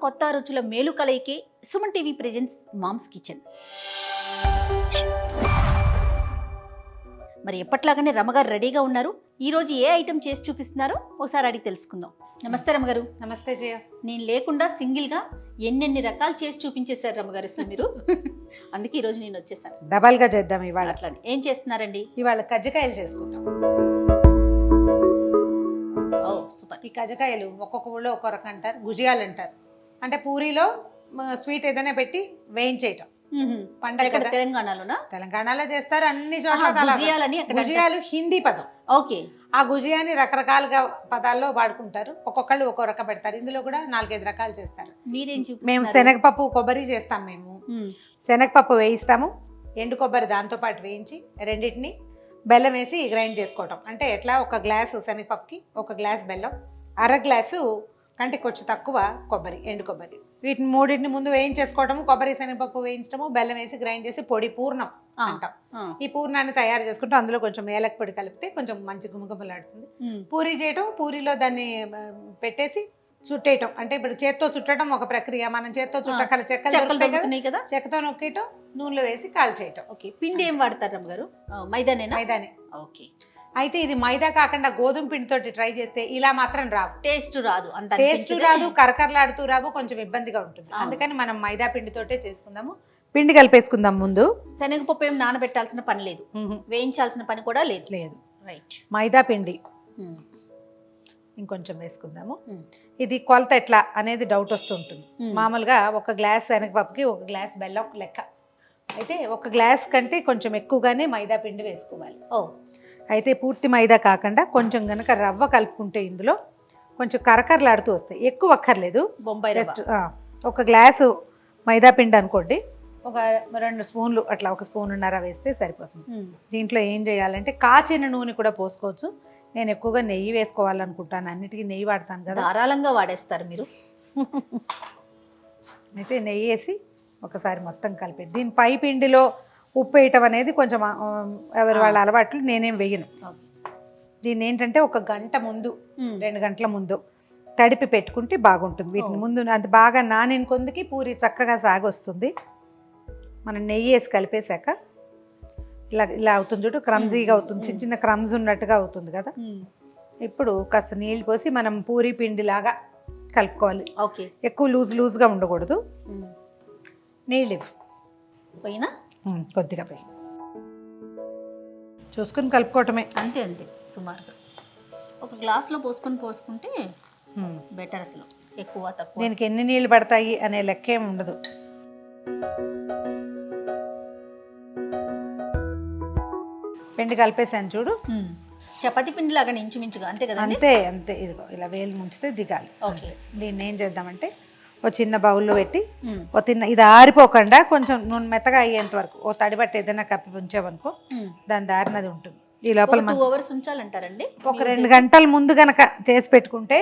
కొత్త రుచుల మేలు కలయికే Suman TV presents mom's kitchen. మరి ఎప్పట్లాగానే రమగారు రెడీగా ఉన్నారు. ఈ రోజు ఏ ఐటెం చేసి చూపిస్తున్నారో ఒకసారి అడిగి తెలుసుకుందాం. నమస్తే రమగారు. నమస్తే జయ. నేను లేకుండా సింగిల్గా ఎన్నెన్ని రకాలు చేసి చూపించేశారు రమగారు అసలు మీరు. అందుకే ఈరోజు నేను వచ్చేసాను. డబల్గా చేద్దాం ఇవాళ. అట్లానే ఏం చేస్తున్నారండి? ఇవాళ కజ్జికాయలు చేసుకుందాం. ఓ సూపర్. ఈ కజ్జికాయలు ఒక్కొక్క ఊళ్ళో ఒక్కొక్క రకం అంటారు. గుజియాలు అంటారు. అంటే పూరీలో స్వీట్ ఏదైనా పెట్టి వేయించేయటం. పండగ తెలంగాణలోనా? తెలంగాణలో చేస్తారు, అన్ని చోట్ల. గుజియాలు హిందీ పదం. ఓకే. ఆ గుజియాని రకరకాలుగా పదాల్లో వాడుకుంటారు. ఒక్కొక్కళ్ళు ఒక్కో రకం పెడతారు. ఇందులో కూడా 4-5 రకాలు చేస్తారు. మీరేం మేము శనగపప్పు కొబ్బరి చేస్తాం. మేము శనగపప్పు వేయిస్తాము, ఎండు కొబ్బరి దాంతో పాటు వేయించి రెండింటిని బెల్లం వేసి గ్రైండ్ చేసుకోవటం. అంటే ఎట్లా, ఒక గ్లాసు శనగపప్పుకి 1 గ్లాస్ బెల్లం, 1/2 గ్లాసు కంటే కొంచెం తక్కువ కొబ్బరి, ఎండు కొబ్బరి. వీటిని మూడింటిని ముందు వేయించేసుకోవటము. కొబ్బరి శనగపప్పు వేయించడము, బెల్లం వేసి గ్రైండ్ చేసి పొడి పూర్ణం అంటాం. ఈ పూర్ణాన్ని తయారు చేసుకుంటాం. అందులో కొంచెం ఏలక పొడి కలిపితే కొంచెం మంచి గుమగుమలాడుతుంది. పూరీ చేయటం, పూరీలో దాన్ని పెట్టేసి చుట్టేయటం. అంటే ఇప్పుడు చేత్తో చుట్టడం ఒక ప్రక్రియ. మనం చేత్తో చుట్టకల చెక్కలు చెక్కతో నొక్కేయటం, నూనెలో వేసి కాల్చేయటం. ఓకే. పిండి ఏం వాడతారు రమ్మగారు? మైదానే. ఓకే. అయితే ఇది మైదా కాకుండా గోధుమ పిండితోటి ట్రై చేస్తే ఇలా మాత్రం రావు. టేస్ట్ రాదు, కరకరలాడుతూ రావు, కొంచెం ఇబ్బందిగా ఉంటుంది. అందుకని మనం మైదా పిండితోటే చేసుకుందాము. పిండి కలిపేసుకుందాం ముందు. శనగపప్పు ఏం నానబెట్టాల్సిన పని లేదు, వేయించాల్సిన పని కూడా లేదు. రైట్. మైదా పిండి ఇంకొంచెం వేసుకుందాము. ఇది కొలత ఎట్లా అనేది డౌట్ వస్తుంటుంది. మామూలుగా 1 గ్లాస్ శనగపప్పుకి 1 గ్లాస్ బెల్లం లెక్క. అయితే 1 గ్లాస్ కంటే కొంచెం ఎక్కువగానే మైదా పిండి వేసుకోవాలి. అయితే పూర్తి మైదా కాకుండా కొంచెం గనక రవ్వ కలుపుకుంటే ఇందులో కొంచెం కరకరలాడుతూ వస్తాయి. ఎక్కువ అక్కర్లేదు. బొంబాయి జస్ట్ 1 గ్లాసు మైదా పిండి అనుకోండి, ఒక 2 స్పూన్లు అట్లా, 1 స్పూన్నర వేస్తే సరిపోతుంది. దీంట్లో ఏం చేయాలంటే కాచిన నూనె కూడా పోసుకోవచ్చు. నేను ఎక్కువగా నెయ్యి వేసుకోవాలనుకుంటాను, అన్నిటికీ నెయ్యి వాడతాను కదా. ధారాళంగా వాడేస్తారు మీరు. అయితే నెయ్యి వేసి ఒకసారి మొత్తం కలిపి దీని పై పిండిలో ఉప్పు వేయటం అనేది కొంచెం ఎవరి వాళ్ళ అలవాట్లు, నేనేం వేయను. దీన్ని ఏంటంటే 1 గంట ముందు, 2 గంటల ముందు తడిపి పెట్టుకుంటే బాగుంటుంది. వీటిని ముందు అది బాగా నానిన కొందికి పూరి చక్కగా సాగొస్తుంది. మనం నెయ్యి వేసి కలిపేశాక ఇలా అవుతుంది చూడు, క్రమ్జీగా అవుతుంది, చిన్న చిన్న క్రమ్స్ ఉన్నట్టుగా అవుతుంది కదా. ఇప్పుడు కాస్త నీళ్ళు పోసి మనం పూరి పిండిలాగా కలుపుకోవాలి. ఓకే. ఎక్కువ లూజ్గా ఉండకూడదు. నీళ్ళు పోయినా కొద్దిగా పోయి చూసుకుని కలుపుకోవటమే. అంతే సుమారుగా 1 గ్లాసులో పోసుకుంటే బెటర్. అసలు ఎక్కువ తక్కువ దీనికి ఎన్ని నీళ్ళు పడతాయి అనే లెక్కేం ఉండదు. పిండి కలిపేసాను చూడు. చపాతీ పిండి లాగా ఇంచుమించుగా అంతే కదా. అంతే. ఇదిగో ఇలా వేలు ముంచితే దిగాలి. ఓకే. దీన్ని ఏం చేద్దామంటే ఓ చిన్న బౌల్లో పెట్టి ఇది ఆరిపోకుండా కొంచెం నూనె మెత్తగా అయ్యేంత వరకు ఓ తడి బట్టి ఏదైనా కప్పి ఉంచామనుకో దాని దారినది ఉంటుంది. ఈ లోపల 2 hours ఉంచాలంటారండి. ఒక 2 గంటల ముందు గనక చేసి పెట్టుకుంటే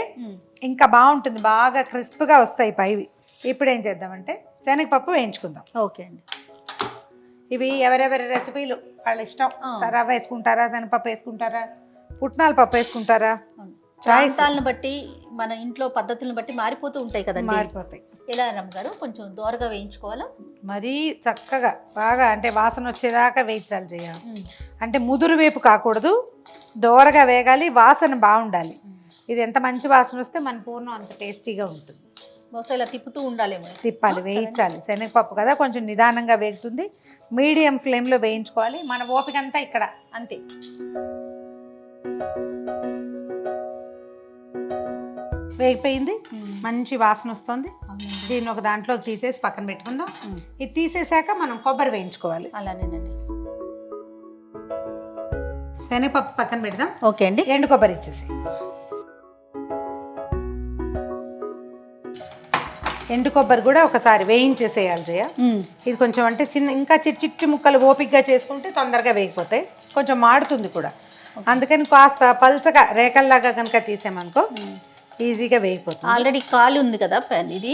ఇంకా బాగుంటుంది, బాగా క్రిస్ప్గా వస్తాయి పైవి. ఇప్పుడు ఏం చేద్దామంటే శనగపప్పు వేయించుకుందాం. ఓకే అండి. ఇవి ఎవరెవరి రెసిపీలు వాళ్ళ ఇష్టం. రవ్వ వేసుకుంటారా, శనగపప్పు వేసుకుంటారా, పుట్నాల పప్పు వేసుకుంటారా, ప్రాంతాలను బట్టి మన ఇంట్లో పద్ధతులను బట్టి మారిపోతూ ఉంటాయి కదండి. మారిపోతాయి. ఎలా రమ్మగారు? కొంచెం దోరగా వేయించుకోవాలా? మరీ చక్కగా బాగా అంటే వాసన వచ్చేదాకా వేయించాలి చేయాలి. అంటే ముదురు వేపు కాకూడదు, దోరగా వేగాలి, వాసన బాగుండాలి. ఇది ఎంత మంచి వాసన వస్తే మన పూర్ణం అంత టేస్టీగా ఉంటుంది. బహుశా ఇలా తిప్పుతూ ఉండాలేమో. తిప్పాలి, వేయించాలి. శనగపప్పు కదా కొంచెం నిదానంగా వేగుతుంది. మీడియం ఫ్లేమ్లో వేయించుకోవాలి. మన ఓపిక అంతా ఇక్కడ అంతే. వేగిపోయింది, మంచి వాసన వస్తుంది. దీన్ని ఒక దాంట్లోకి తీసేసి పక్కన పెట్టుకుందాం. ఇది తీసేసాక మనం కొబ్బరి వేయించుకోవాలి. అలానేనండి. శనగపప్పు పక్కన పెడదాం. ఓకే అండి. ఎండు కొబ్బరి ఇచ్చేసి ఎండు కొబ్బరి కూడా ఒకసారి వేయించేసేయాలి జయ. ఇది కొంచెం అంటే ఇంకా చిట్టి ముక్కలు ఓపికగా చేసుకుంటే తొందరగా వేగిపోతాయి. కొంచెం మాడుతుంది కూడా, అందుకని కాస్త పల్చగా రేకల్లాగా కనుక తీసామనుకో ఈజీగా వేగిపోతుంది. ఆల్రెడీ కాలు ఉంది కదా ఇది,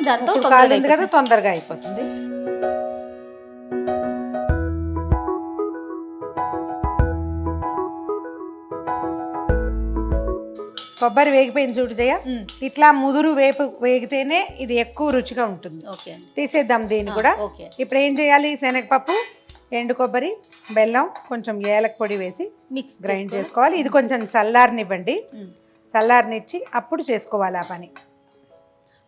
దాంతో కాలు ఉంది కదా తొందరగా అయిపోతుంది. కొబ్బరి వేగిపోయింది చూడు జయ. ఇట్లా ముదురు వేగితేనే ఇది ఎక్కువ రుచిగా ఉంటుంది. ఓకే, తీసేద్దాం దీన్ని కూడా. ఓకే. ఇప్పుడు ఏం చేయాలి, శనగపప్పు, ఎండు కొబ్బరి, బెల్లం, కొంచెం ఏలక పొడి వేసి మిక్స్ గ్రైండ్ చేసుకోవాలి. ఇది కొంచెం చల్లారనివ్వండి, చల్లారనిచ్చి అప్పుడు చేసుకోవాలి ఆ పని.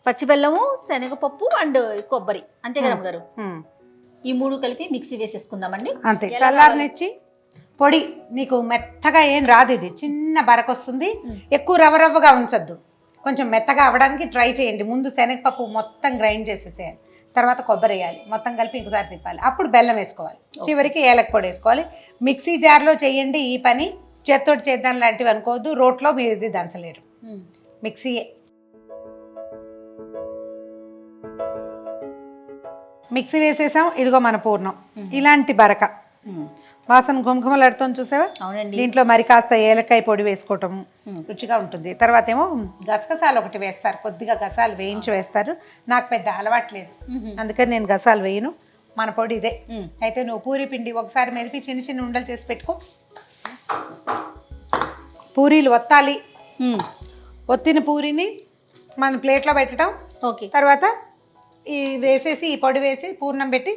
పచ్చి బెల్లము, శనగపప్పు అండ్ కొబ్బరి, అంతే కదా గారు? ఈ మూడు కలిపి మిక్సీ వేసేసుకుందామండి. అంతే, చల్లారనిచ్చి పొడి. నీకు మెత్తగా ఏం రాదు, ఇది చిన్న బరకొస్తుంది. ఎక్కువ రవ్వగా ఉంచద్దు, కొంచెం మెత్తగా అవ్వడానికి ట్రై చేయండి. ముందు శనగపప్పు మొత్తం గ్రైండ్ చేసేసేయాలి, తర్వాత కొబ్బరి వేయాలి, మొత్తం కలిపి ఇంకోసారి తిప్పాలి, అప్పుడు బెల్లం వేసుకోవాలి, చివరికి ఏలక పొడి వేసుకోవాలి. మిక్సీ జార్లో చేయండి ఈ పని, చేత్తోటి చేద్దాం లాంటివి అనుకోవద్దు. రోట్లో మీరు ఇది దంచలేరు, మిక్సీయే. మిక్సీ వేసేసాం. ఇదిగో మన పూర్ణం, ఇలాంటి బరక వాసన గుమగుమలాడుతుంది చూసావా? అవునండి. దీంట్లో మరి కాస్త ఏలకాయ పొడి వేసుకోవటం రుచిగా ఉంటుంది. తర్వాత ఏమో గసగసాలు ఒకటి వేస్తారు, కొద్దిగా గసాలు వేయించి వేస్తారు. నాకు పెద్ద అలవాట్లేదు, అందుకని నేను గసాలు వేయను. మన పొడి ఇదే. అయితే నువ్వు పూరి పిండి ఒకసారి మెదిపి చిన్న చిన్న ఉండలు చేసి పెట్టుకో. పూరీలు ఒత్తాలి, ఒత్తిన పూరిని మన ప్లేట్లో పెట్టడం. ఓకే, తర్వాత ఈ వేసేసి ఈ పొడి వేసి పూర్ణం పెట్టి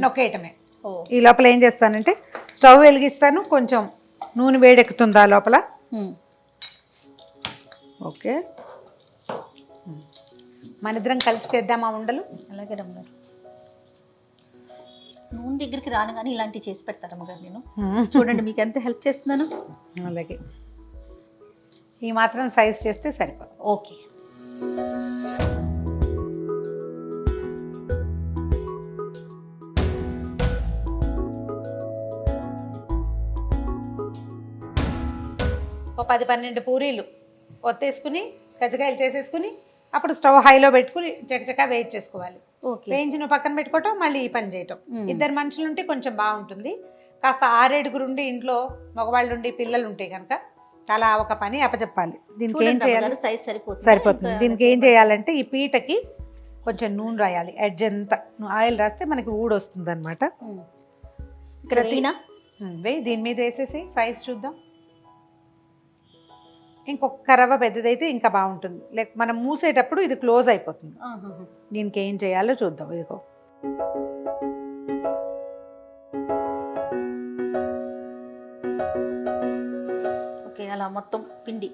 నొక్కేయటమే. ఓ, ఈ లోపల ఏం చేస్తానంటే స్టవ్ వెలిగిస్తాను, కొంచెం నూనె వేడెక్కుతుందా లోపల. ఓకే, మన ఇద్దరం కలిసి చేద్దామా ఉండలు? అలాగే రమ్మగారు. నూనె దగ్గరికి రాను కానీ ఇలాంటివి చేసి పెడతారు అమ్మగారు. నేను చూడండి మీకు ఎంత హెల్ప్ చేస్తున్నాను. అలాగే ఈ మాత్రం సైజ్ చేస్తే సరిపోతుంది. ఓకే, ఓ 10-12 పూరీలు ఒత్తేసుకుని కజ్జికాయలు చేసేసుకుని అప్పుడు స్టవ్ హైలో పెట్టుకుని చకచకా వేయించేసుకోవాలి. వేయించి నువ్వు పక్కన పెట్టుకోవటం, మళ్ళీ ఈ పని చేయటం. ఇద్దరు మనుషులు ఉంటే కొంచెం బాగుంటుంది. కాస్త 6-7 ఉండి ఇంట్లో మగవాళ్ళు ఉండి పిల్లలు ఉంటే కనుక అలా ఒక పని అప్పచెప్పాలి. దీనికి ఏం చేయాలి, సైజ్ సరిపోతుంది. దీనికి ఏం చేయాలంటే ఈ పీటకి కొంచెం నూనె రాయాలి, ఎడ్జ్ అంతా ఆయిల్ రాస్తే మనకి ఊడొస్తుంది అనమాట. ఇక్కడ వేయి, దీని మీద వేసేసి సైజ్ చూద్దాం. ఇంకొక రవ్వ పెద్దదైతే ఇంకా బాగుంటుంది, లేక మనం మూసేటప్పుడు ఇది క్లోజ్ అయిపోతుంది. దీనికి ఏం చేయాలో చూద్దాం. ఇదిగో ఓకే, అలా మొత్తం పిండి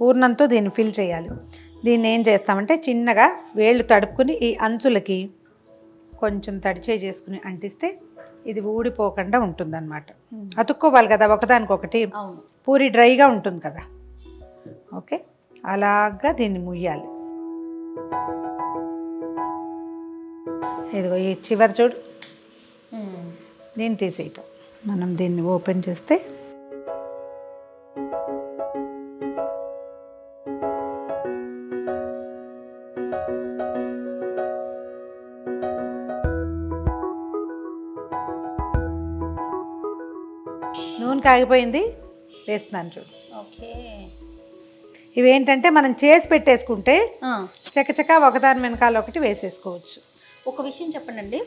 పూర్ణంతో దీన్ని ఫిల్ చేయాలి. దీన్ని ఏం చేస్తామంటే చిన్నగా వేళ్ళు తడుపుకుని ఈ అంచులకి కొంచెం తడిచే చేసుకుని అంటిస్తే ఇది ఊడిపోకుండా ఉంటుందన్నమాట. అతుక్కోవాలి కదా ఒకదానికొకటి, పూరి డ్రైగా ఉంటుంది కదా. ఓకే, అలాగా దీన్ని ముయ్యాలి. ఇదిగో ఈ చివరి చూడు, దీన్ని తీసేయటం. మనం దీన్ని ఓపెన్ చేస్తే నూనె కాగిపోయింది, వేస్తున్నాను చూడు. ఓకే, ఇవేంటంటే మనం చేసి పెట్టేసుకుంటే చకచకా ఒకదాని వెనకాల ఒకటి వేసేసుకోవచ్చు. ఒక విషయం చెప్పండి,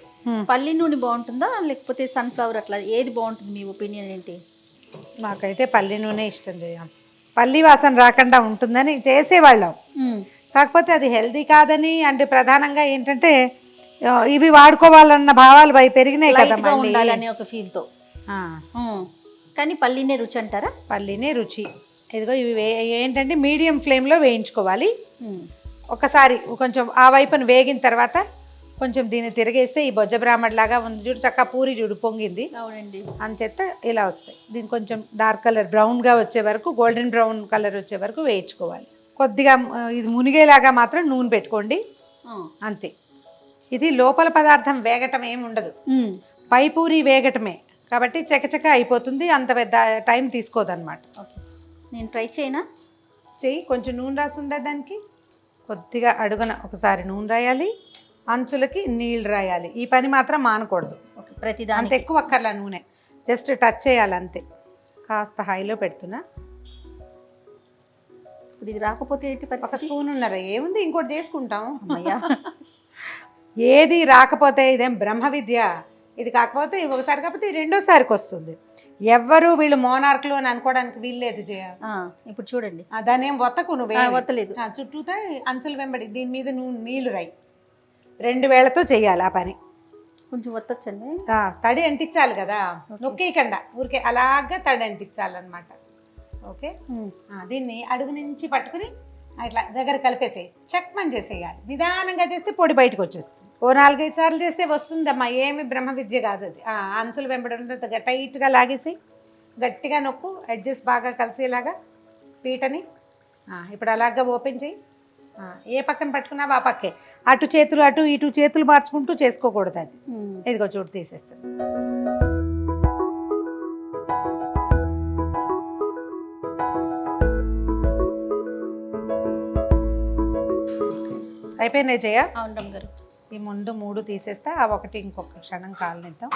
పల్లి నూనె బాగుంటుందా లేకపోతే సన్ఫ్లవర్, అట్లా ఏది బాగుంటుంది? మీ ఒపీనియన్ ఏంటి? నాకైతే పల్లి నూనె ఇష్టం. చేయం పల్లి వాసన రాకుండా ఉంటుందని చేసేవాళ్ళం, కాకపోతే అది హెల్దీ కాదని. అంటే ప్రధానంగా ఏంటంటే ఇవి వాడుకోవాలన్న భావాలు పెరిగినాయి కదా, ఉండాలని ఒక ఫీల్తో. కానీ పల్లీనే రుచి అంటారా? పల్లీనే రుచి. ఇదిగో ఇవి ఏంటంటే మీడియం ఫ్లేమ్లో వేయించుకోవాలి. ఒకసారి కొంచెం ఆ వైపున వేగిన తర్వాత కొంచెం దీన్ని తిరిగేస్తే ఈ బొజ్జ బ్రాహ్మణ్ ఉంది చూడు, చక్కగా పూరి చూడు పొంగింది. అవునండి, అంచేత ఇలా వస్తాయి. దీన్ని కొంచెం డార్క్ కలర్ బ్రౌన్గా వచ్చే వరకు, గోల్డెన్ బ్రౌన్ కలర్ వచ్చే వరకు వేయించుకోవాలి. కొద్దిగా ఇది మునిగేలాగా మాత్రం నూనె పెట్టుకోండి, అంతే. ఇది లోపల పదార్థం వేగటం ఏమి ఉండదు, పై పూరి వేగటమే కాబట్టి చకచక అయిపోతుంది. అంత పెద్ద టైం తీసుకోదన్నమాట. ఓకే, నేను ట్రై చేయనా? చెయ్యి. కొంచెం నూనె రాస్తుందా దానికి, కొద్దిగా అడుగున ఒకసారి నూనె రాయాలి, అంచులకి నీళ్ళు రాయాలి. ఈ పని మాత్రం మానకూడదు. ఓకే, ప్రతిదాని అంత ఎక్కువ అక్కర్లా, నూనె జస్ట్ టచ్ చేయాలి అంతే. కాస్త హైలో పెడుతున్నా. ఇప్పుడు ఇది రాకపోతే ఏంటి? ఒక స్పూన్ ఉన్నారా, ఏముంది ఇంకోటి చేసుకుంటాం. అమ్మయ్యా, ఏది రాకపోతే ఇదేం బ్రహ్మ విద్య. ఇది కాకపోతే ఒకసారి కాకపోతే రెండోసారికి వస్తుంది. ఎవ్వరు వీళ్ళు మోనార్కులు అని అనుకోవడానికి వీల్లేదు జయ. ఇప్పుడు చూడండి దాని ఏం వత్తకు నువ్వు వత్తలేదు, చుట్టూతా అంచులు వెంబడి దీని మీద నువ్వు నీళ్లు రాయి. 2 వేళ్లతో చెయ్యాలి ఆ పని. కొంచెం వత్తొచ్చండి, తడి అంటించాలి కదా, నొక్కేయకుండా ఊరికే అలాగా తడి అంటించాలన్నమాట. ఓకే, దీన్ని అడుగు నుంచి పట్టుకుని ఇట్లా దగ్గర కలిపేసేయి, చక్మని చేసేయాలి. నిదానంగా చేస్తే పొడి బయటకు వచ్చేస్తుంది. ఓ 4-5 సార్లు చేస్తే వస్తుందమ్మా, ఏమి బ్రహ్మ విద్య కాదు అది. అంచులు వెంబడి ఉన్నది టైట్గా లాగేసి గట్టిగా నొక్కు, అడ్జస్ట్ బాగా కలిసేలాగా పీటని. ఇప్పుడు అలాగా ఓపెన్ చేయి. ఏ పక్కన పట్టుకున్నావా ఆ పక్కే, అటు చేతులు అటు ఇటు చేతులు మార్చుకుంటూ చేసుకోకూడదు అది. ఇదిగో చోటు తీసేస్తుంది. అయిపోయింది జయ. అవును గారు, ఈ ముందు 3 తీసేస్తే ఆ ఒకటి ఇంకొక క్షణం కాలనిద్దాం.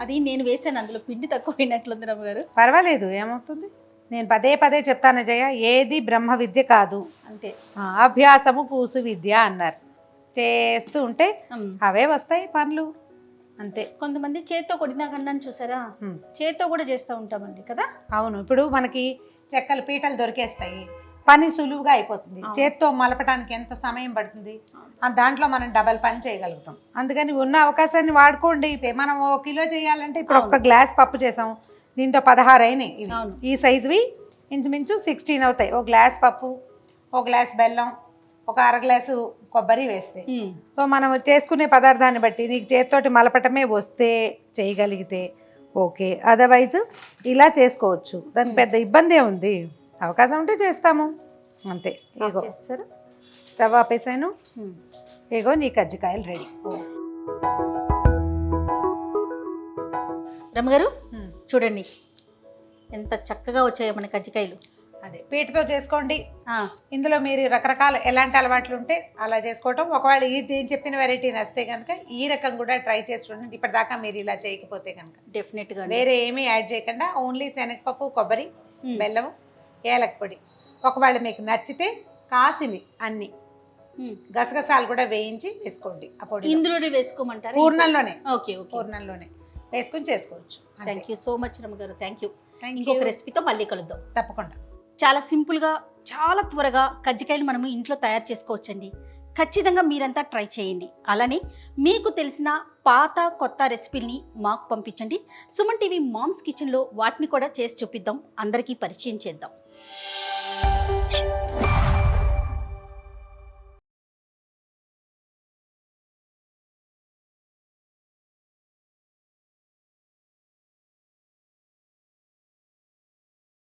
అది నేను వేసాను, అందులో పిండి తక్కువ అయినట్లుంది రమ్మగారు. పర్వాలేదు, ఏమవుతుంది. నేను పదే చెప్తాను జయ, ఏది బ్రహ్మ విద్య కాదు, అంతే. అభ్యాసము కూసు విద్య అన్నారు. చేస్తూ ఉంటే అవే వస్తాయి పనులు, అంతే. కొంతమంది చేత్తో కొడినా కన్నా చూసారా, చేత్తో కూడా చేస్తూ ఉంటామండి కదా. అవును, ఇప్పుడు మనకి చెక్కలు పీటలు దొరికేస్తాయి, పని సులువుగా అయిపోతుంది. చేత్తో మలపడానికి ఎంత సమయం పడుతుంది, దాంట్లో మనం డబల్ పని చేయగలుగుతాం. అందుకని ఉన్న అవకాశాన్ని వాడుకోండి. మనం 1 కిలో చేయాలంటే ఇప్పుడు 1 గ్లాస్ పప్పు చేసాం, దీంతో 16 అయినాయి. ఈ సైజువి ఇంచుమించు 16 అవుతాయి. 1 గ్లాస్ పప్పు, 1 గ్లాస్ బెల్లం, 1 1/2 గ్లాసు కొబ్బరి వేస్తే. సో మనం చేసుకునే పదార్థాన్ని బట్టి నీకు చేతితోటి మలపటమే వస్తే చేయగలిగితే ఓకే, అదర్వైజ్ ఇలా చేసుకోవచ్చు. దానికి పెద్ద ఇబ్బంది ఉంది. అవకాశం ఉంటే చేస్తాము, అంతే. ఇగో స్టవ్ ఆపేసాను. ఇగో నీ కజ్జికాయలు రెడీ. రమ్మగారు చూడండి ఎంత చక్కగా వచ్చాయో మన కజ్జికాయలు. అదే పీటతో చేసుకోండి. ఇందులో మీరు రకరకాల ఎలాంటి అలవాట్లు ఉంటే అలా చేసుకోవటం. ఒకవేళ నేను చెప్పిన వెరైటీ నచ్చితే కనుక ఈ రకం కూడా ట్రై చేసి చూడండి. ఇప్పటిదాకా మీరు ఇలా చేయకపోతే కనుక డెఫినెట్గా వేరే ఏమీ యాడ్ చేయకుండా ఓన్లీ శనగపప్పు, కొబ్బరి, బెల్లం, ఏలక పొడి. ఒకవేళ మీకు నచ్చితే కాసిని అన్ని గసగసాలు కూడా వేయించి వేసుకోండి. ఆ పొడి ఇందులోనే వేసుకోమంటారు, పూర్ణంలోనే. ఓకే, పూర్ణంలోనే వేసుకొని చేసుకోవచ్చు. థ్యాంక్ యూ సో మచ్ రమ్మగారు, థ్యాంక్ యూ. ఇంకొక రెసిపీతో మళ్ళీ కలుద్దాం తప్పకుండా. చాలా సింపుల్గా, చాలా త్వరగా కజ్జికాయలు మనము ఇంట్లో తయారు చేసుకోవచ్చండి. ఖచ్చితంగా మీరంతా ట్రై చేయండి. అలానే మీకు తెలిసిన పాత కొత్త రెసిపీని మాకు పంపించండి. సుమన్ టీవీ మామ్స్ కిచెన్లో వాటిని కూడా చేసి చూపిద్దాం, అందరికీ పరిచయం చేద్దాం.